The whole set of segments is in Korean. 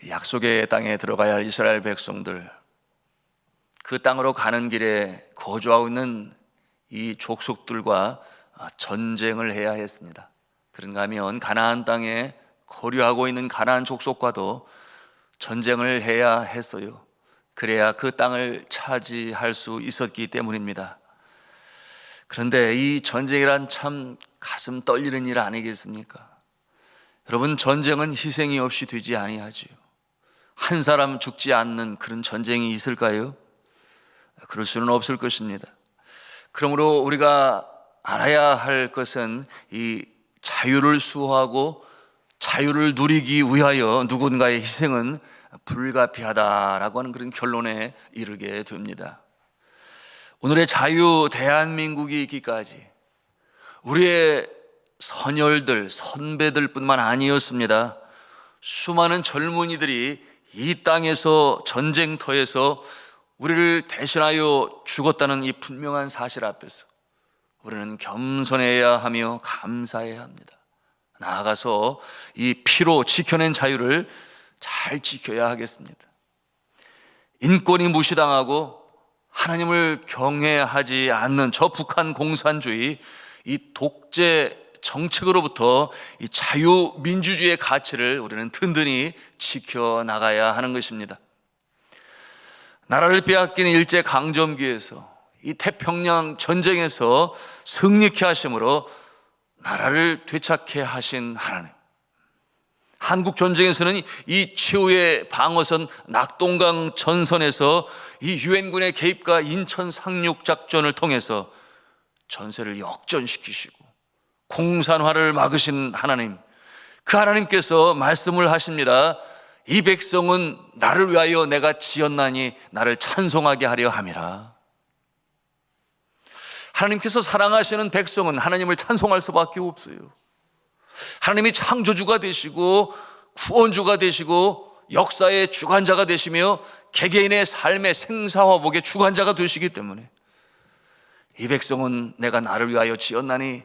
약속의 땅에 들어가야 할 이스라엘 백성들, 그 땅으로 가는 길에 거주하고 있는 이 족속들과 전쟁을 해야 했습니다. 그런가 하면 가나안 땅에 거류하고 있는 가나안 족속과도 전쟁을 해야 했어요. 그래야 그 땅을 차지할 수 있었기 때문입니다. 그런데 이 전쟁이란 참 가슴 떨리는 일 아니겠습니까? 여러분, 전쟁은 희생이 없이 되지 아니하지요. 한 사람 죽지 않는 그런 전쟁이 있을까요? 그럴 수는 없을 것입니다. 그러므로 우리가 알아야 할 것은 이 자유를 수호하고 자유를 누리기 위하여 누군가의 희생은 불가피하다라고 하는 그런 결론에 이르게 됩니다. 오늘의 자유 대한민국이 있기까지 우리의 선열들, 선배들 뿐만 아니었습니다. 수많은 젊은이들이 이 땅에서 전쟁터에서 우리를 대신하여 죽었다는 이 분명한 사실 앞에서 우리는 겸손해야 하며 감사해야 합니다. 나아가서 이 피로 지켜낸 자유를 잘 지켜야 하겠습니다. 인권이 무시당하고 하나님을 경외하지 않는 저 북한 공산주의, 이 독재 정책으로부터 이 자유민주주의의 가치를 우리는 든든히 지켜나가야 하는 것입니다. 나라를 빼앗긴 일제강점기에서 이 태평양 전쟁에서 승리케 하심으로 나라를 되찾게 하신 하나님, 한국 전쟁에서는 이 최후의 방어선 낙동강 전선에서 이 유엔군의 개입과 인천 상륙 작전을 통해서 전세를 역전시키시고 공산화를 막으신 하나님, 그 하나님께서 말씀을 하십니다. 이 백성은 나를 위하여 내가 지었나니 나를 찬송하게 하려 함이라. 하나님께서 사랑하시는 백성은 하나님을 찬송할 수밖에 없어요. 하나님이 창조주가 되시고 구원주가 되시고 역사의 주관자가 되시며 개개인의 삶의 생사화복의 주관자가 되시기 때문에 이 백성은 내가 나를 위하여 지었나니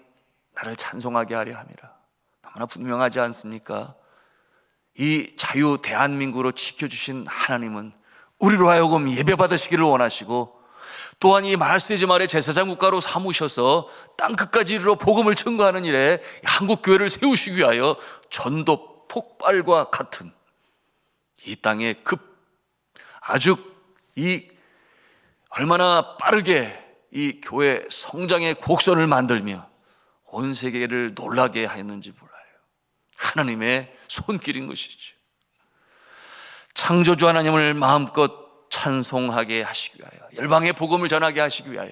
나를 찬송하게 하려 함이라. 너무나 분명하지 않습니까? 이 자유 대한민국으로 지켜주신 하나님은 우리로 하여금 예배받으시기를 원하시고, 또한 이 말세지 말의 제사장 국가로 삼으셔서 땅끝까지 이르러 복음을 증거하는 일에 한국교회를 세우시기 위하여 전도 폭발과 같은 이 땅에 아주 얼마나 빠르게 이 교회 성장의 곡선을 만들며 온 세계를 놀라게 했는지 몰라요. 하나님의 손길인 것이죠. 창조주 하나님을 마음껏 찬송하게 하시기 위하여, 열방의 복음을 전하게 하시기 위하여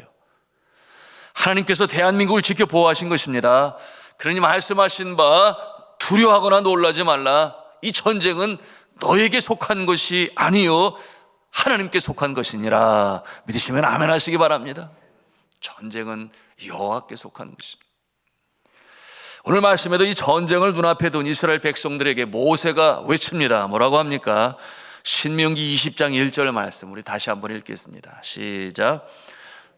하나님께서 대한민국을 지켜 보호하신 것입니다. 그러니 말씀하신 바 두려워하거나 놀라지 말라. 이 전쟁은 너에게 속한 것이 아니요 하나님께 속한 것이니라. 믿으시면 아멘 하시기 바랍니다. 전쟁은 여호와께 속한 것입니다. 오늘 말씀에도 이 전쟁을 눈앞에 둔 이스라엘 백성들에게 모세가 외칩니다. 뭐라고 합니까? 신명기 20장 1절 말씀 우리 다시 한번 읽겠습니다. 시작.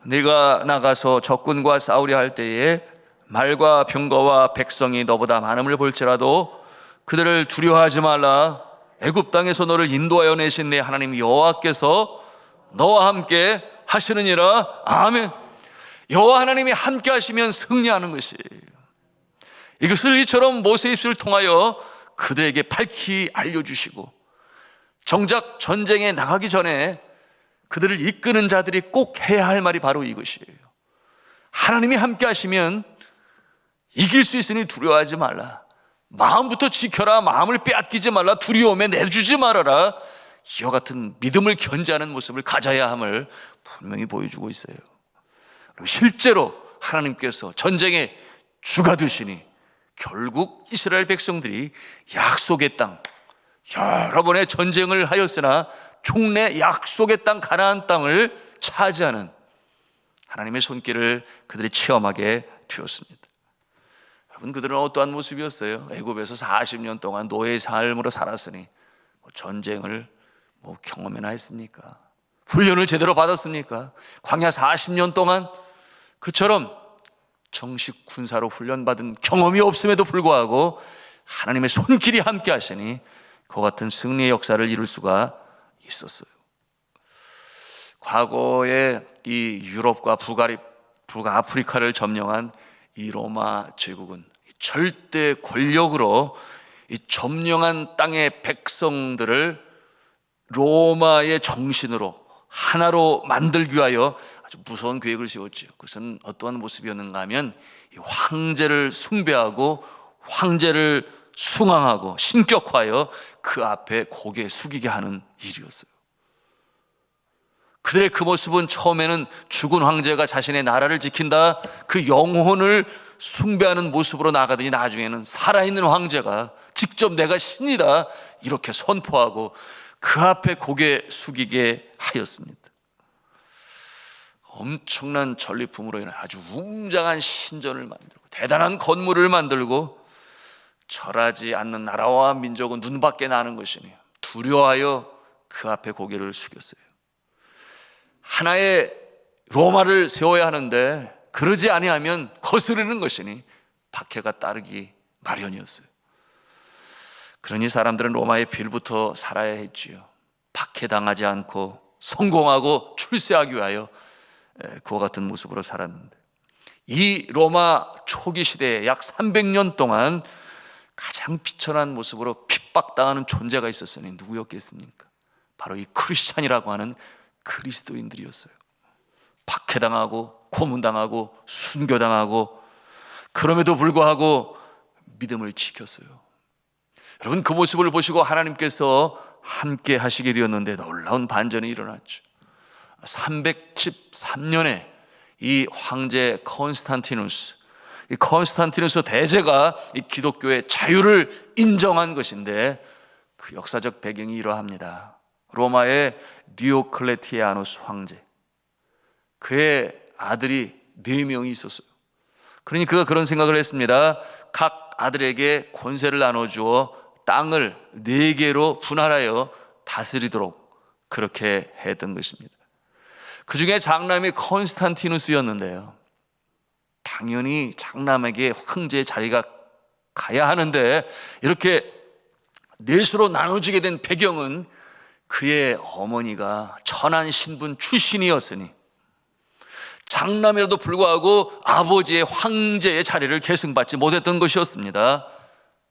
네가 나가서 적군과 싸우려 할 때에 말과 병거와 백성이 너보다 많음을 볼지라도 그들을 두려워하지 말라. 애굽 땅에서 너를 인도하여 내신 내 하나님 여호와께서 너와 함께 하시느니라. 아멘. 여호와 하나님이 함께 하시면 승리하는 것이에요. 이것을 이처럼 모세 입술을 통하여 그들에게 밝히 알려주시고, 정작 전쟁에 나가기 전에 그들을 이끄는 자들이 꼭 해야 할 말이 바로 이것이에요. 하나님이 함께 하시면 이길 수 있으니 두려워하지 말라. 마음부터 지켜라. 마음을 빼앗기지 말라. 두려움에 내주지 말아라. 이와 같은 믿음을 견지하는 모습을 가져야 함을 분명히 보여주고 있어요. 실제로 하나님께서 전쟁의 주가 되시니 결국 이스라엘 백성들이 약속의 땅, 여러 번의 전쟁을 하였으나 종래 약속의 땅 가나안 땅을 차지하는 하나님의 손길을 그들이 체험하게 되었습니다. 여러분, 그들은 어떠한 모습이었어요? 애굽에서 40년 동안 노예의 삶으로 살았으니 전쟁을 경험이나 했습니까? 훈련을 제대로 받았습니까? 광야 40년 동안 그처럼 정식 군사로 훈련받은 경험이 없음에도 불구하고 하나님의 손길이 함께 하시니 그와 같은 승리의 역사를 이룰 수가 있었어요. 과거에 이 유럽과 북아프리카를 점령한 이 로마 제국은 절대 권력으로 이 점령한 땅의 백성들을 로마의 정신으로 하나로 만들기 위하여 아주 무서운 계획을 세웠지요. 그것은 어떠한 모습이었는가 하면 황제를 숭배하고 황제를 숭앙하고 신격화하여 그 앞에 고개 숙이게 하는 일이었어요. 그들의 그 모습은 처음에는 죽은 황제가 자신의 나라를 지킨다, 그 영혼을 숭배하는 모습으로 나가더니 나중에는 살아있는 황제가 직접 내가 신이다 이렇게 선포하고 그 앞에 고개 숙이게 하였습니다. 엄청난 전리품으로 인해 아주 웅장한 신전을 만들고 대단한 건물을 만들고 절하지 않는 나라와 민족은 눈밖에 나는 것이니 두려워하여 그 앞에 고개를 숙였어요. 하나의 로마를 세워야 하는데 그러지 아니하면 거스르는 것이니 박해가 따르기 마련이었어요. 그러니 사람들은 로마의 빌부터 살아야 했지요. 박해당하지 않고 성공하고 출세하기 위하여 그와 같은 모습으로 살았는데, 이 로마 초기 시대에 약 300년 동안 가장 비천한 모습으로 핍박당하는 존재가 있었으니 누구였겠습니까? 바로 이 크리스찬이라고 하는 그리스도인들이었어요. 박해당하고 고문당하고 순교당하고, 그럼에도 불구하고 믿음을 지켰어요. 여러분, 그 모습을 보시고 하나님께서 함께 하시게 되었는데 놀라운 반전이 일어났죠. 313년에 이 황제 컨스탄티누스, 이 컨스탄티누스 대제가 이 기독교의 자유를 인정한 것인데 그 역사적 배경이 이러합니다. 로마의 디오클레티아누스 황제, 그의 아들이 4명이 있었어요. 그러니 그가 그런 생각을 했습니다. 각 아들에게 권세를 나눠주어 땅을 4개로 분할하여 다스리도록 그렇게 했던 것입니다. 그 중에 장남이 컨스탄티누스였는데요, 당연히 장남에게 황제의 자리가 가야 하는데 이렇게 4수로 나눠지게 된 배경은 그의 어머니가 천한 신분 출신이었으니 장남이라도 불구하고 아버지의 황제의 자리를 계승받지 못했던 것이었습니다.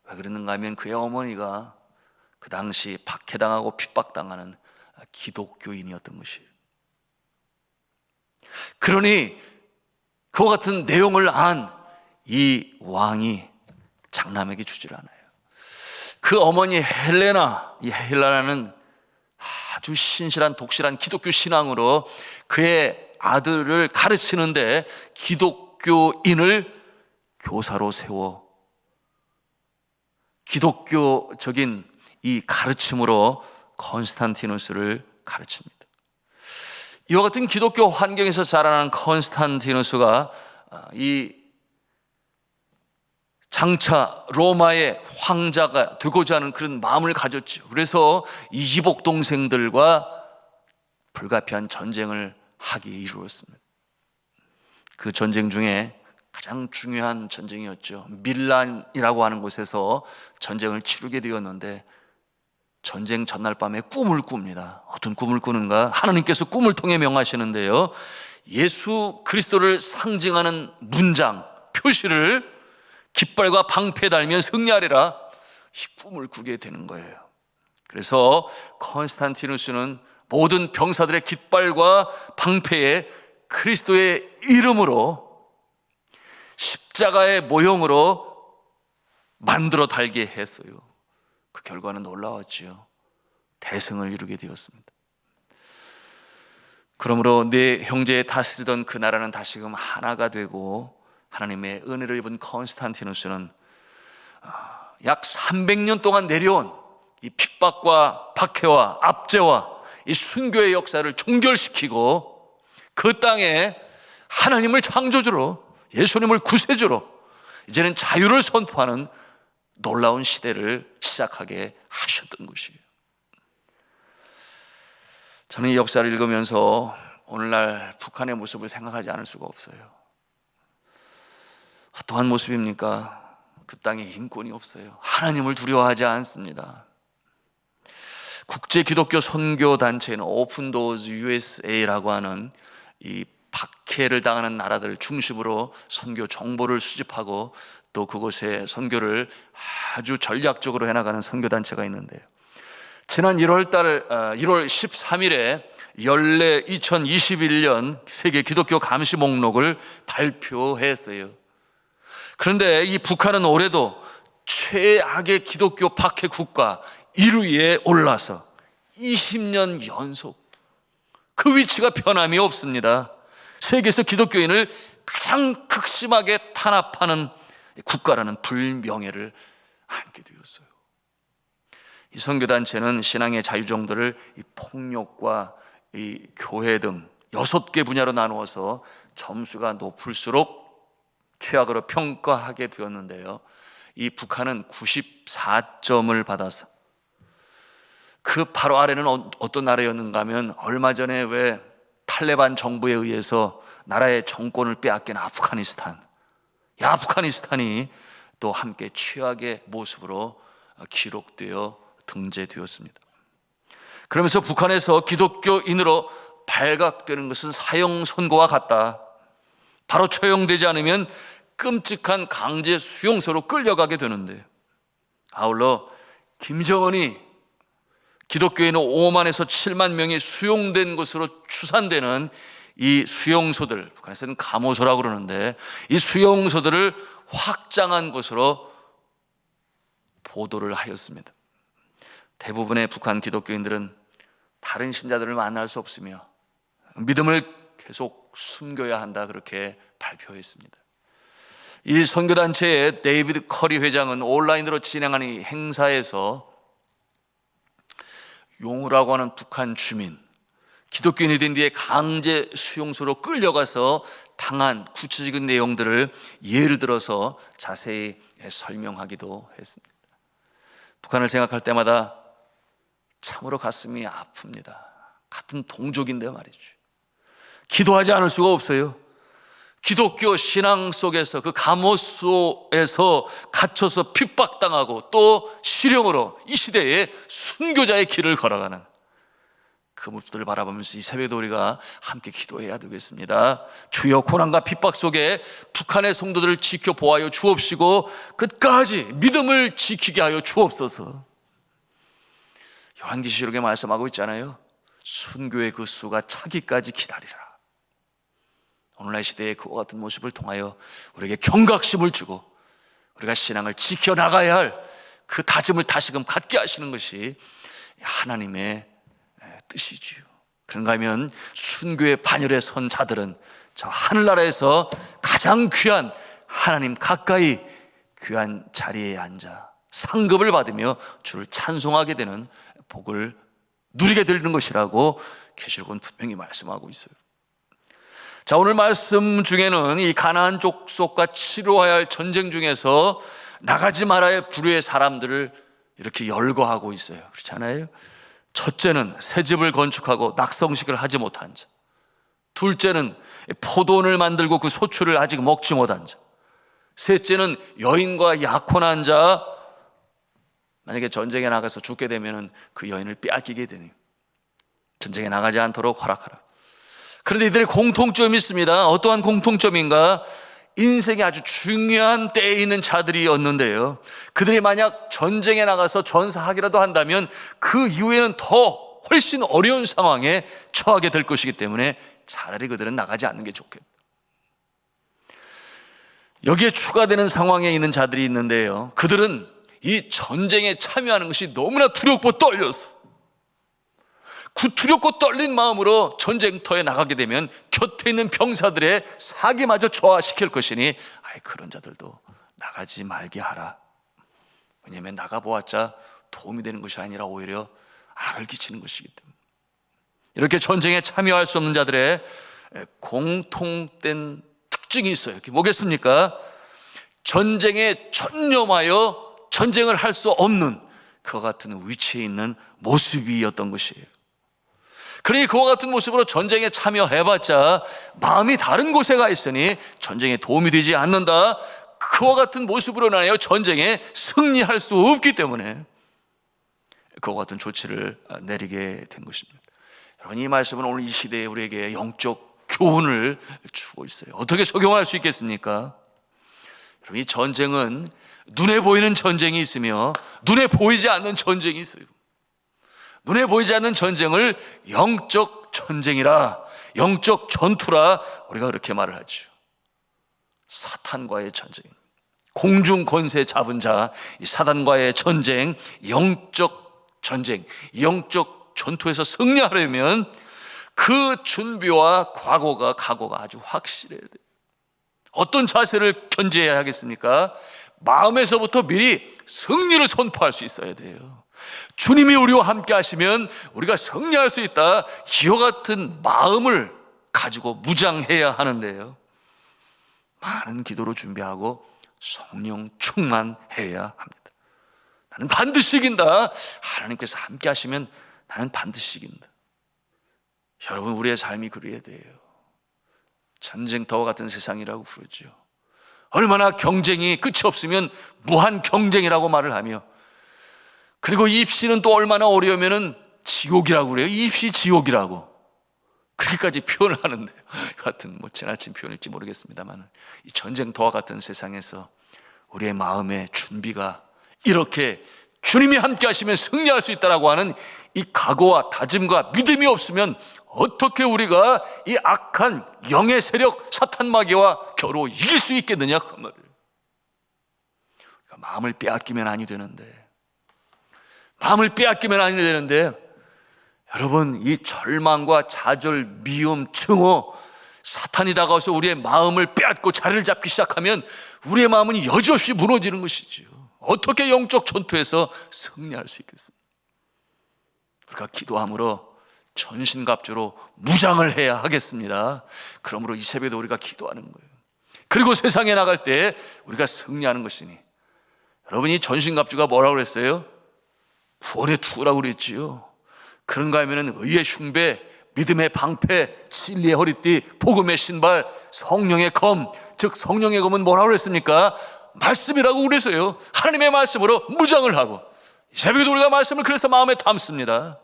왜 그랬는가 하면 그의 어머니가 그 당시 박해당하고 핍박당하는 기독교인이었던 것이에요. 그러니 그와 같은 내용을 안 이 왕이 장남에게 주질 않아요. 그 어머니 헬레나, 이 헬레나는 아주 신실한 독실한 기독교 신앙으로 그의 아들을 가르치는데 기독교인을 교사로 세워 기독교적인 이 가르침으로 컨스탄티누스를 가르칩니다. 이와 같은 기독교 환경에서 자라난 컨스탄티누스가 이 장차 로마의 황자가 되고자 하는 그런 마음을 가졌죠. 그래서 이복 동생들과 불가피한 전쟁을 하기 이루었습니다. 그 전쟁 중에 가장 중요한 전쟁이었죠. 밀란이라고 하는 곳에서 전쟁을 치르게 되었는데 전쟁 전날 밤에 꿈을 꿉니다. 어떤 꿈을 꾸는가? 하나님께서 꿈을 통해 명하시는데요, 예수 그리스도를 상징하는 문장, 표시를 깃발과 방패에 달면 승리하리라, 이 꿈을 꾸게 되는 거예요. 그래서 컨스탄티누스는 모든 병사들의 깃발과 방패에 그리스도의 이름으로 십자가의 모형으로 만들어 달게 했어요. 그 결과는 놀라웠지요. 대승을 이루게 되었습니다. 그러므로 네 형제에 다스리던 그 나라는 다시금 하나가 되고, 하나님의 은혜를 입은 컨스탄티누스는 약 300년 동안 내려온 이 핍박과 박해와 압제와 이 순교의 역사를 종결시키고 그 땅에 하나님을 창조주로, 예수님을 구세주로, 이제는 자유를 선포하는 놀라운 시대를 시작하게 하셨던 것이에요. 저는 이 역사를 읽으면서 오늘날 북한의 모습을 생각하지 않을 수가 없어요. 어떠한 모습입니까? 그 땅에 인권이 없어요. 하나님을 두려워하지 않습니다. 국제 기독교 선교 단체는 오픈도어즈 USA라고 하는 이 박해를 당하는 나라들 중심으로 선교 정보를 수집하고 또 그곳에 선교를 아주 전략적으로 해나가는 선교 단체가 있는데요. 지난 1월 13일에 연례 2021년 세계 기독교 감시 목록을 발표했어요. 그런데 이 북한은 올해도 최악의 기독교 박해 국가 1위에 올라서 20년 연속 그 위치가 변함이 없습니다. 세계에서 기독교인을 가장 극심하게 탄압하는 국가라는 불명예를 안게 되었어요. 이 선교단체는 신앙의 자유 정도를 이 폭력과 이 교회 등 6개 분야로 나누어서 점수가 높을수록 최악으로 평가하게 되었는데요. 이 북한은 94점을 받아서 그 바로 아래는 어떤 나라였는가 하면 얼마 전에 왜 탈레반 정부에 의해서 나라의 정권을 빼앗긴 아프가니스탄, 이 아프가니스탄이 또 함께 최악의 모습으로 기록되어 등재되었습니다. 그러면서 북한에서 기독교인으로 발각되는 것은 사형 선고와 같다. 바로 처형되지 않으면 끔찍한 강제 수용소로 끌려가게 되는데, 아울러 김정은이 기독교인 5만에서 7만 명이 수용된 것으로 추산되는 이 수용소들, 북한에서는 감호소라고 그러는데 이 수용소들을 확장한 것으로 보도를 하였습니다. 대부분의 북한 기독교인들은 다른 신자들을 만날 수 없으며 믿음을 계속 숨겨야 한다, 그렇게 발표했습니다. 이 선교단체의 데이비드 커리 회장은 온라인으로 진행한 이 행사에서 용우라고 하는 북한 주민, 기독교인이 된 뒤에 강제 수용소로 끌려가서 당한 구체적인 내용들을 예를 들어서 자세히 설명하기도 했습니다. 북한을 생각할 때마다 참으로 가슴이 아픕니다. 같은 동족인데 말이죠. 기도하지 않을 수가 없어요. 기독교 신앙 속에서 그 감호소에서 갇혀서 핍박당하고 또 실형으로 이 시대에 순교자의 길을 걸어가는 그 모습들을 바라보면서 이 새벽에 우리가 함께 기도해야 되겠습니다. 주여, 고난과 핍박 속에 북한의 성도들을 지켜보아요 주옵시고 끝까지 믿음을 지키게 하여 주옵소서. 요한계시록에 말씀하고 있잖아요. 순교의 그 수가 차기까지 기다리라. 오늘날 시대의 그와 같은 모습을 통하여 우리에게 경각심을 주고 우리가 신앙을 지켜나가야 할 그 다짐을 다시금 갖게 하시는 것이 하나님의 뜻이지요. 그런가 하면 순교의 반열에 선 자들은 저 하늘나라에서 가장 귀한 하나님 가까이 귀한 자리에 앉아 상급을 받으며 주를 찬송하게 되는 복을 누리게 되는 것이라고 계시록은 분명히 말씀하고 있어요. 자, 오늘 말씀 중에는 이 가나안 족속과 치러야 할 전쟁 중에서 나가지 말아야 할 부류의 사람들을 이렇게 열거하고 있어요. 그렇지 않아요? 첫째는 새집을 건축하고 낙성식을 하지 못한 자, 둘째는 포도원을 만들고 그 소출을 아직 먹지 못한 자, 셋째는 여인과 약혼한 자, 만약에 전쟁에 나가서 죽게 되면 그 여인을 빼앗기게 되니 전쟁에 나가지 않도록 허락하라. 그런데 이들의 공통점이 있습니다. 어떠한 공통점인가? 인생이 아주 중요한 때에 있는 자들이었는데요, 그들이 만약 전쟁에 나가서 전사하기라도 한다면 그 이후에는 더 훨씬 어려운 상황에 처하게 될 것이기 때문에 차라리 그들은 나가지 않는 게 좋겠다. 여기에 추가되는 상황에 있는 자들이 있는데요, 그들은 이 전쟁에 참여하는 것이 너무나 두렵고 떨려서 그 두렵고 떨린 마음으로 전쟁터에 나가게 되면 곁에 있는 병사들의 사기마저 저하시킬 것이니 그런 자들도 나가지 말게 하라. 왜냐하면 나가보았자 도움이 되는 것이 아니라 오히려 악을 끼치는 것이기 때문에. 이렇게 전쟁에 참여할 수 없는 자들의 공통된 특징이 있어요. 그게 뭐겠습니까? 전쟁에 전념하여 전쟁을 할 수 없는 그와 같은 위치에 있는 모습이었던 것이에요. 그러니 그와 같은 모습으로 전쟁에 참여해봤자 마음이 다른 곳에 가 있으니 전쟁에 도움이 되지 않는다, 그와 같은 모습으로 인하여 전쟁에 승리할 수 없기 때문에 그와 같은 조치를 내리게 된 것입니다. 여러분, 이 말씀은 오늘 이 시대에 우리에게 영적 교훈을 주고 있어요. 어떻게 적용할 수 있겠습니까? 여러분, 이 전쟁은 눈에 보이는 전쟁이 있으며 눈에 보이지 않는 전쟁이 있어요. 눈에 보이지 않는 전쟁을 영적 전쟁이라, 영적 전투라 우리가 그렇게 말을 하죠. 사탄과의 전쟁, 공중 권세 잡은 자, 이 사단과의 전쟁, 영적 전쟁, 영적 전투에서 승리하려면 그 준비와 각오가 아주 확실해야 돼요. 어떤 자세를 견지해야 하겠습니까? 마음에서부터 미리 승리를 선포할 수 있어야 돼요. 주님이 우리와 함께 하시면 우리가 승리할 수 있다, 이와 같은 마음을 가지고 무장해야 하는데요, 많은 기도로 준비하고 성령 충만해야 합니다. 나는 반드시 이긴다. 하나님께서 함께 하시면 나는 반드시 이긴다. 여러분, 우리의 삶이 그래야 돼요. 전쟁터와 같은 세상이라고 부르죠. 얼마나 경쟁이 끝이 없으면 무한 경쟁이라고 말을 하며, 그리고 입시는 또 얼마나 어려우면 지옥이라고 그래요. 입시 지옥이라고 그렇게까지 표현을 하는데, 같은 지나친 표현일지 모르겠습니다만, 이 전쟁터와 같은 세상에서 우리의 마음의 준비가 이렇게 주님이 함께 하시면 승리할 수 있다라고 하는 이 각오와 다짐과 믿음이 없으면 어떻게 우리가 이 악한 영의 세력 사탄 마귀와 겨루 이길 수 있겠느냐, 그 말을. 마음을 빼앗기면 아니 되는데, 여러분, 이 절망과 좌절, 미움, 증오, 사탄이 다가와서 우리의 마음을 빼앗고 자리를 잡기 시작하면 우리의 마음은 여지없이 무너지는 것이지요. 어떻게 영적 전투에서 승리할 수 있겠습니까? 우리가 기도함으로 전신갑주로 무장을 해야 하겠습니다. 그러므로 이 새벽에도 우리가 기도하는 거예요. 그리고 세상에 나갈 때 우리가 승리하는 것이니, 여러분, 이 전신갑주가 뭐라고 그랬어요? 구원의 투구라고 그랬지요. 그런가 하면 의의 흉배, 믿음의 방패, 진리의 허리띠, 복음의 신발, 성령의 검, 즉 성령의 검은 뭐라고 그랬습니까? 말씀이라고 그랬어요. 하나님의 말씀으로 무장을 하고, 이 새벽에도 우리가 말씀을 그래서 마음에 담습니다.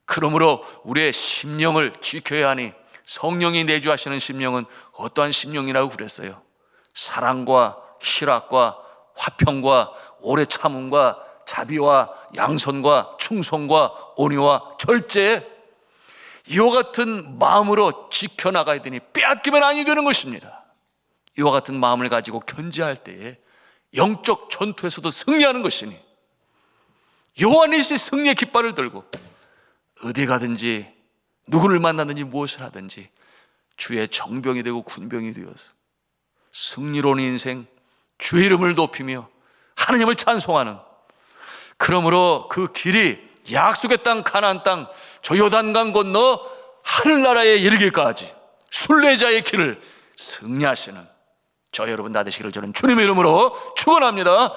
그러므로 우리의 심령을 지켜야 하니, 성령이 내주하시는 심령은 어떠한 심령이라고 그랬어요? 사랑과 희락과 화평과 오래 참음과 자비와 양선과 충성과 온유와 절제, 이와 같은 마음으로 지켜나가야 되니 빼앗기면 아니 되는 것입니다. 이와 같은 마음을 가지고 견지할 때에 영적 전투에서도 승리하는 것이니, 요한일시 승리의 깃발을 들고 어디 가든지 누구를 만나든지 무엇을 하든지 주의 정병이 되고 군병이 되어서 승리로운 인생, 주의 이름을 높이며 하나님을 찬송하는, 그러므로 그 길이 약속의 땅 가나안 땅, 저 요단강 건너 하늘나라에 이르기까지 순례자의 길을 승리하시는 저 여러분 다 되시기를 저는 주님의 이름으로 축원합니다.